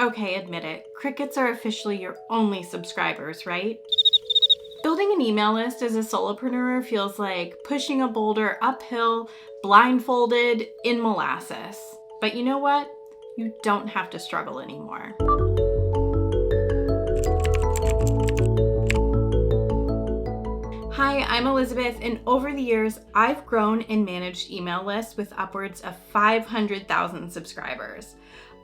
Okay, admit it. Crickets are officially your only subscribers, right? Building an email list as a solopreneur feels like pushing a boulder uphill, blindfolded, in molasses. But you know what? You don't have to struggle anymore. Hi, I'm Elizabeth, and over the years, I've grown and managed email lists with upwards of 500,000 subscribers.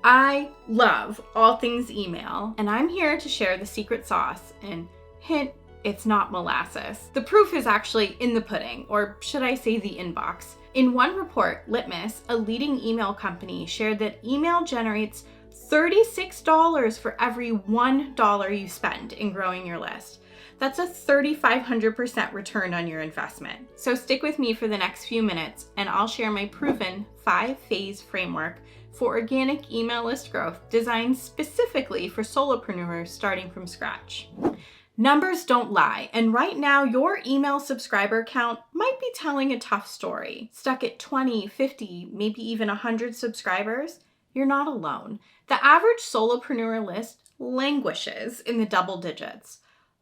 I love all things email, and I'm here to share the secret sauce, and hint, it's not molasses. The proof is actually in the pudding, or should I say the inbox. In one report, Litmus, a leading email company, shared that email generates $36 for every $1 you spend in growing your list. That's a 3,500% return on your investment. So stick with me for the next few minutes and I'll share my proven 5-phase framework for organic email list growth designed specifically for solopreneurs starting from scratch. Numbers don't lie, and right now your email subscriber count might be telling a tough story. Stuck at 20, 50, maybe even 100 subscribers? You're not alone. The average solopreneur list languishes in the double digits.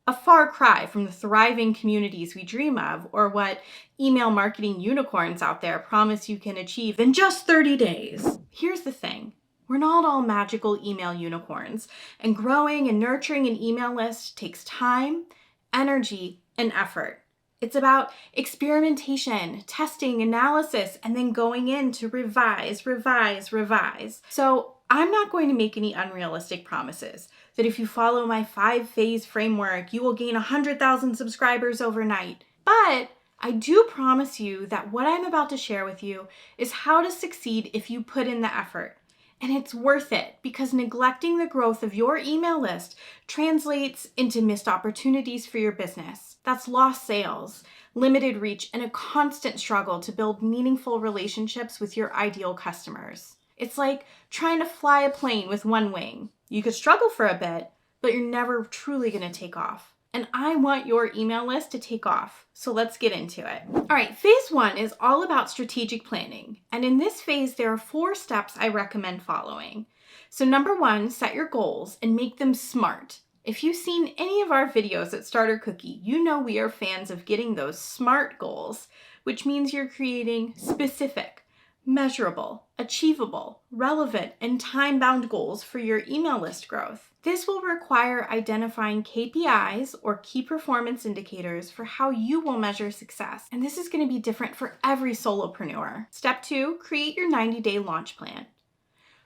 A far cry from the thriving communities we dream of, or what email marketing unicorns out there promise you can achieve in just 30 days. Here's the thing. We're not all magical email unicorns, and growing and nurturing an email list takes time, energy, and effort. It's about experimentation, testing, analysis, and then going in to revise. So I'm not going to make any unrealistic promises that if you follow my 5-phase framework, you will gain 100,000 subscribers overnight. But I do promise you that what I'm about to share with you is how to succeed if you put in the effort. And it's worth it because neglecting the growth of your email list translates into missed opportunities for your business. That's lost sales, limited reach, and a constant struggle to build meaningful relationships with your ideal customers. It's like trying to fly a plane with one wing. You could struggle for a bit, but you're never truly going to take off. And I want your email list to take off. So let's get into it. All right, phase 1 is all about strategic planning. And in this phase, there are 4 steps I recommend following. So number 1, set your goals and make them smart. If you've seen any of our videos at Starter Cookie, you know we are fans of getting those SMART goals, which means you're creating specific, measurable, achievable, relevant, and time-bound goals for your email list growth. This will require identifying KPIs or key performance indicators for how you will measure success. And this is going to be different for every solopreneur. Step 2, create your 90-day launch plan.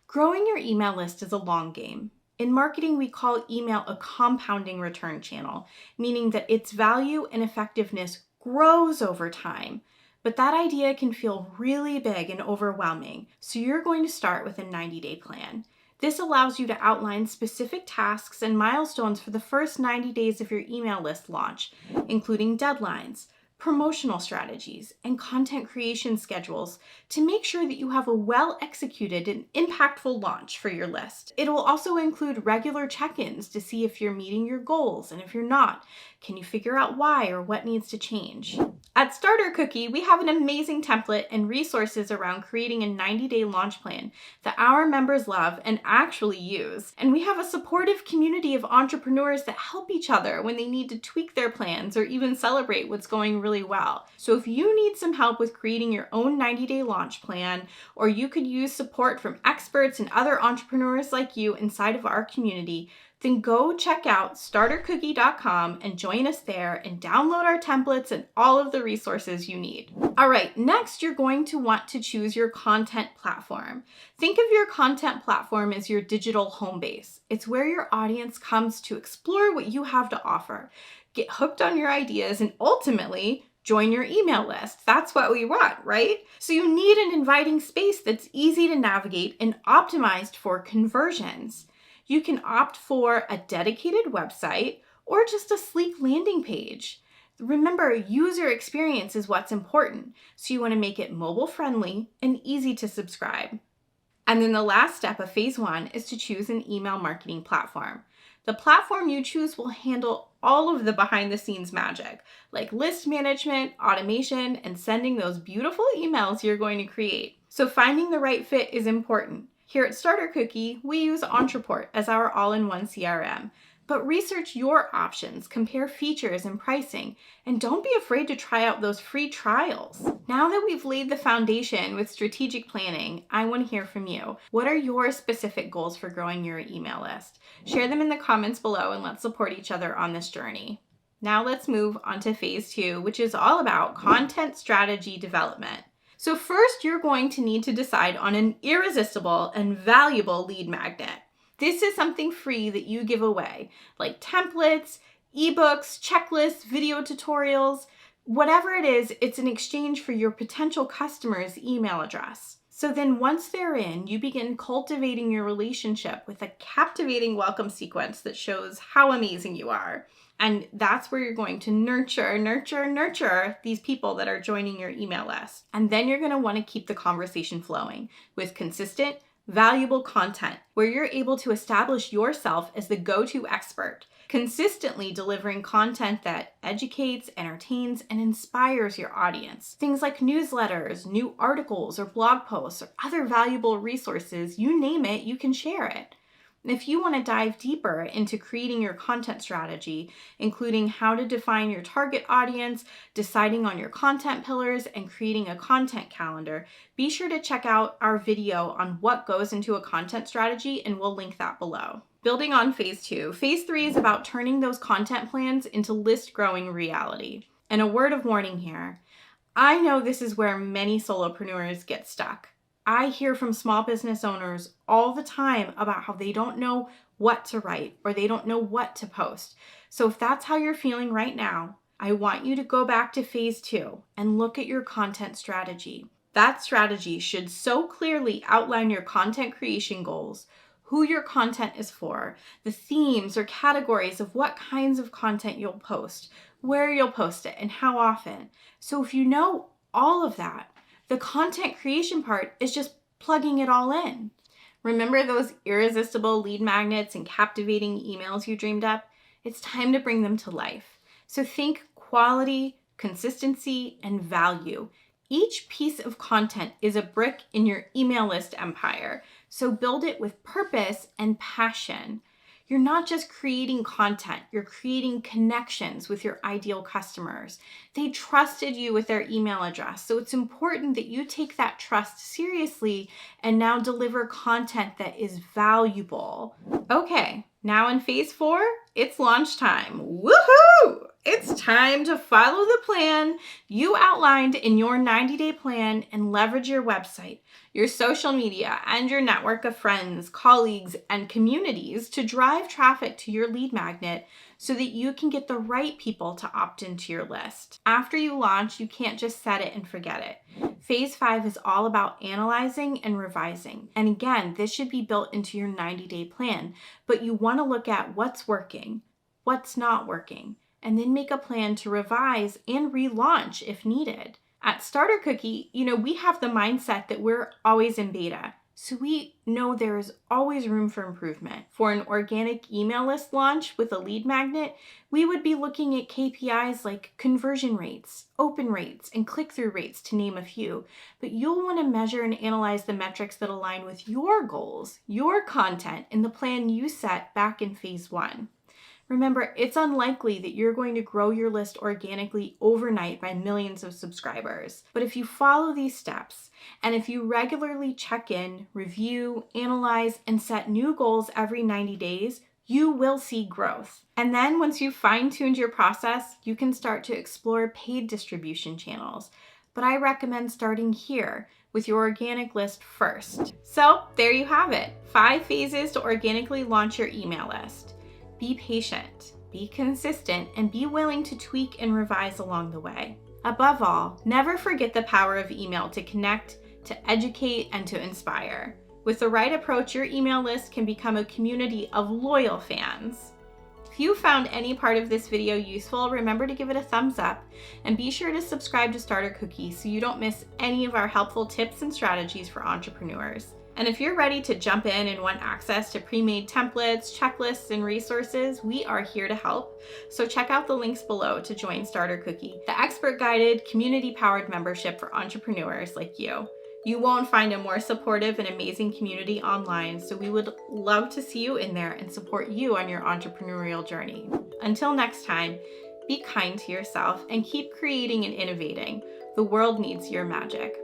Growing your email list is a long game. In marketing, we call email a compounding return channel, meaning that its value and effectiveness grows over time. But that idea can feel really big and overwhelming, so you're going to start with a 90-day plan. This allows you to outline specific tasks and milestones for the first 90 days of your email list launch, including deadlines, promotional strategies, and content creation schedules to make sure that you have a well-executed and impactful launch for your list. It will also include regular check-ins to see if you're meeting your goals, and if you're not, can you figure out why or what needs to change? At Starter Cookie, we have an amazing template and resources around creating a 90-day launch plan that our members love and actually use. And we have a supportive community of entrepreneurs that help each other when they need to tweak their plans or even celebrate what's going really well. So if you need some help with creating your own 90-day launch plan, or you could use support from experts and other entrepreneurs like you inside of our community, then go check out startercookie.com and join us there and download our templates and all of the resources you need. All right, next you're going to want to choose your content platform. Think of your content platform as your digital home base. It's where your audience comes to explore what you have to offer, get hooked on your ideas, and ultimately join your email list. That's what we want, right? So you need an inviting space that's easy to navigate and optimized for conversions. You can opt for a dedicated website or just a sleek landing page. Remember, user experience is what's important, so you want to make it mobile friendly and easy to subscribe. And then the last step of phase 1 is to choose an email marketing platform. The platform you choose will handle all of the behind the scenes magic, like list management, automation, and sending those beautiful emails you're going to create. So finding the right fit is important. Here at Starter Cookie, we use Entreport as our all-in-one CRM. But research your options, compare features and pricing, and don't be afraid to try out those free trials. Now that we've laid the foundation with strategic planning, I want to hear from you. What are your specific goals for growing your email list? Share them in the comments below and let's support each other on this journey. Now let's move on to phase 2, which is all about content strategy development. So first, you're going to need to decide on an irresistible and valuable lead magnet. This is something free that you give away, like templates, ebooks, checklists, video tutorials, whatever it is, it's in exchange for your potential customer's email address. So then once they're in, you begin cultivating your relationship with a captivating welcome sequence that shows how amazing you are. And that's where you're going to nurture these people that are joining your email list. And then you're going to want to keep the conversation flowing with consistent, valuable content where you're able to establish yourself as the go-to expert, consistently delivering content that educates, entertains, and inspires your audience. Things like newsletters, new articles, or blog posts, or other valuable resources, you name it, you can share it. If you want to dive deeper into creating your content strategy, including how to define your target audience, deciding on your content pillars, and creating a content calendar, be sure to check out our video on what goes into a content strategy, and we'll link that below. Building on phase 2, phase 3 is about turning those content plans into list growing reality. And a word of warning here, I know this is where many solopreneurs get stuck. I hear from small business owners all the time about how they don't know what to write or they don't know what to post. So if that's how you're feeling right now, I want you to go back to phase 2 and look at your content strategy. That strategy should so clearly outline your content creation goals, who your content is for, the themes or categories of what kinds of content you'll post, where you'll post it, and how often. So if you know all of that, the content creation part is just plugging it all in. Remember those irresistible lead magnets and captivating emails you dreamed up? It's time to bring them to life. So think quality, consistency, and value. Each piece of content is a brick in your email list empire. So build it with purpose and passion. You're not just creating content, you're creating connections with your ideal customers. They trusted you with their email address, so it's important that you take that trust seriously and now deliver content that is valuable. Okay, now in phase 4, it's launch time. Woohoo! It's time to follow the plan you outlined in your 90-day plan and leverage your website, your social media, and your network of friends, colleagues, and communities to drive traffic to your lead magnet so that you can get the right people to opt into your list. After you launch, you can't just set it and forget it. Phase 5 is all about analyzing and revising. And again, this should be built into your 90-day plan, but you want to look at what's working, what's not working, and then make a plan to revise and relaunch if needed. At Starter Cookie, we have the mindset that we're always in beta. So we know there is always room for improvement. For an organic email list launch with a lead magnet, we would be looking at KPIs like conversion rates, open rates, and click-through rates, to name a few. But you'll want to measure and analyze the metrics that align with your goals, your content, and the plan you set back in phase 1. Remember, it's unlikely that you're going to grow your list organically overnight by millions of subscribers. But if you follow these steps, and if you regularly check in, review, analyze, and set new goals every 90 days, you will see growth. And then once you've fine-tuned your process, you can start to explore paid distribution channels. But I recommend starting here with your organic list first. So there you have it, 5 phases to organically launch your email list. Be patient, be consistent, and be willing to tweak and revise along the way. Above all, never forget the power of email to connect, to educate, and to inspire. With the right approach, your email list can become a community of loyal fans. If you found any part of this video useful, remember to give it a thumbs up and be sure to subscribe to Starter Cookie so you don't miss any of our helpful tips and strategies for entrepreneurs. And if you're ready to jump in and want access to pre-made templates, checklists, and resources, we are here to help. So check out the links below to join Starter Cookie, the expert-guided, community-powered membership for entrepreneurs like you. You won't find a more supportive and amazing community online, so we would love to see you in there and support you on your entrepreneurial journey. Until next time, be kind to yourself and keep creating and innovating. The world needs your magic.